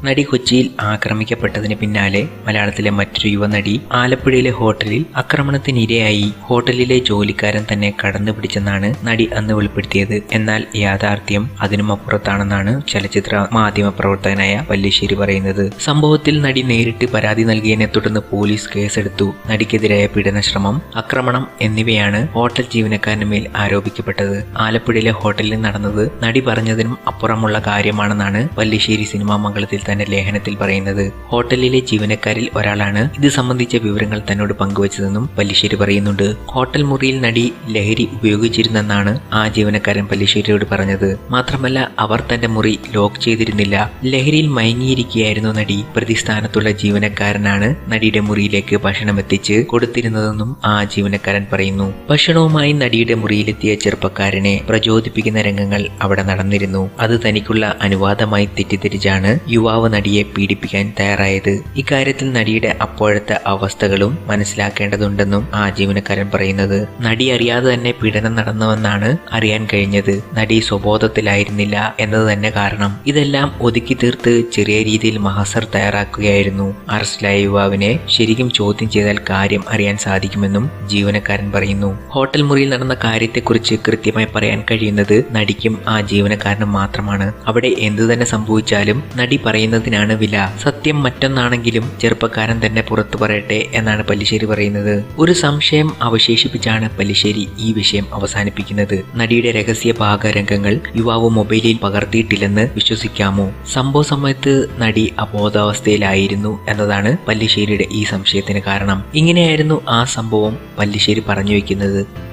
നടി കൊച്ചിയിൽ ആക്രമിക്കപ്പെട്ടതിന് പിന്നാലെ മലയാളത്തിലെ മറ്റൊരു യുവനടി ആലപ്പുഴയിലെ ഹോട്ടലിൽ ആക്രമണത്തിനിരയായി. ഹോട്ടലിലെ ജോലിക്കാരൻ തന്നെ കടന്നുപിടിച്ചെന്നാണ് നടി അന്ന് വെളിപ്പെടുത്തിയത്. എന്നാൽ യാഥാർത്ഥ്യം അതിനുമപ്പുറത്താണെന്നാണ് ചലച്ചിത്ര മാധ്യമ പ്രവർത്തകനായ പല്ലിശ്ശേരി പറയുന്നത്. സംഭവത്തിൽ നടി നേരിട്ട് പരാതി നൽകിയതിനെ തുടർന്ന് പോലീസ് കേസെടുത്തു. നടിക്കെതിരായ പീഡനശ്രമം, ആക്രമണം എന്നിവയാണ് ഹോട്ടൽ ജീവനക്കാരന് മേൽ ആരോപിക്കപ്പെട്ടത്. ആലപ്പുഴയിലെ ഹോട്ടലിൽ നടന്നത് നടി പറഞ്ഞതിനും അപ്പുറമുള്ള കാര്യമാണെന്നാണ് പല്ലിശ്ശേരി സിനിമാ മംഗളത്തിൽ തന്നെ ലേഖനത്തിൽ പറയുന്നത്. ഹോട്ടലിലെ ജീവനക്കാരിൽ ഒരാളാണ് ഇത് സംബന്ധിച്ച വിവരങ്ങൾ തന്നോട് പങ്കുവച്ചതെന്നും പല്ലിശ്ശേരി പറയുന്നുണ്ട്. ഹോട്ടൽ മുറിയിൽ നടി ലഹരി ഉപയോഗിച്ചിരുന്നെന്നാണ് ആ ജീവനക്കാരൻ പല്ലിശ്ശേരിയോട് പറഞ്ഞത്. മാത്രമല്ല, അവർ തന്റെ മുറി ലോക്ക് ചെയ്തിരുന്നില്ല. ലഹരിയിൽ മയങ്ങിയിരിക്കുകയായിരുന്നു നടി. പ്രതിസ്ഥാനത്തുള്ള ജീവനക്കാരനാണ് നടിയുടെ മുറിയിലേക്ക് ഭക്ഷണം എത്തിച്ച് കൊടുത്തിരുന്നതെന്നും ആ ജീവനക്കാരൻ പറയുന്നു. ഭക്ഷണവുമായി നടിയുടെ മുറിയിലെത്തിയ ചെറുപ്പക്കാരനെ പ്രചോദിപ്പിക്കുന്ന രംഗങ്ങൾ അവിടെ നടന്നിരുന്നു. അത് തനിക്കുള്ള അനുവാദമായി തെറ്റിദ്ധരിച്ചാണ് യുവാവ് നടിയെ പീഡിപ്പിക്കാൻ തയ്യാറായത്. ഇക്കാര്യത്തിൽ നടിയുടെ അപ്പോഴത്തെ അവസ്ഥകളും മനസ്സിലാക്കേണ്ടതുണ്ടെന്നും ആ ജീവനക്കാരൻ പറയുന്നത്. നടി അറിയാതെ തന്നെ പീഡനം നടന്നുവെന്നാണ് അറിയാൻ കഴിഞ്ഞത്. നടി സ്വബോധത്തിലായിരുന്നില്ല എന്നത് തന്നെ കാരണം. ഇതെല്ലാം ഒതുക്കി തീർത്ത് ചെറിയ രീതിയിൽ മഹസർ തയ്യാറാക്കുകയായിരുന്നു. അറസ്റ്റിലായ യുവാവിനെ ശരിക്കും ചോദ്യം ചെയ്താൽ കാര്യം അറിയാൻ സാധിക്കുമെന്നും ജീവനക്കാരൻ പറയുന്നു. ഹോട്ടൽ മുറിയിൽ നടന്ന കാര്യത്തെക്കുറിച്ച് കൃത്യമായി പറയാൻ കഴിയുന്നത് നടിക്കും ആ ജീവനക്കാരനും മാത്രമാണ്. അവിടെ എന്തു തന്നെ സംഭവിച്ചാലും നടി പറയുന്നതിനാണ് വില. സത്യം മറ്റൊന്നാണെങ്കിലും ചെറുപ്പക്കാരൻ തന്നെ പുറത്തു പറയട്ടെ എന്നാണ് പല്ലിശ്ശേരി പറയുന്നത്. ഒരു സംശയം അവശേഷിപ്പിച്ചാണ് പല്ലിശ്ശേരി ഈ വിഷയം അവസാനിപ്പിക്കുന്നത്. നടിയുടെ രഹസ്യ ഭാഗരംഗങ്ങൾ യുവാവ് മൊബൈലിൽ പകർത്തിയിട്ടില്ലെന്ന് വിശ്വസിക്കാമോ? സംഭവ സമയത്ത് നടി അബോധാവസ്ഥയിലായിരുന്നു എന്നതാണ് പല്ലിശ്ശേരിയുടെ ഈ സംശയത്തിന് കാരണം. ഇങ്ങനെയായിരുന്നു ആ സംഭവം പല്ലിശ്ശേരി പറഞ്ഞു വെക്കുന്നത്.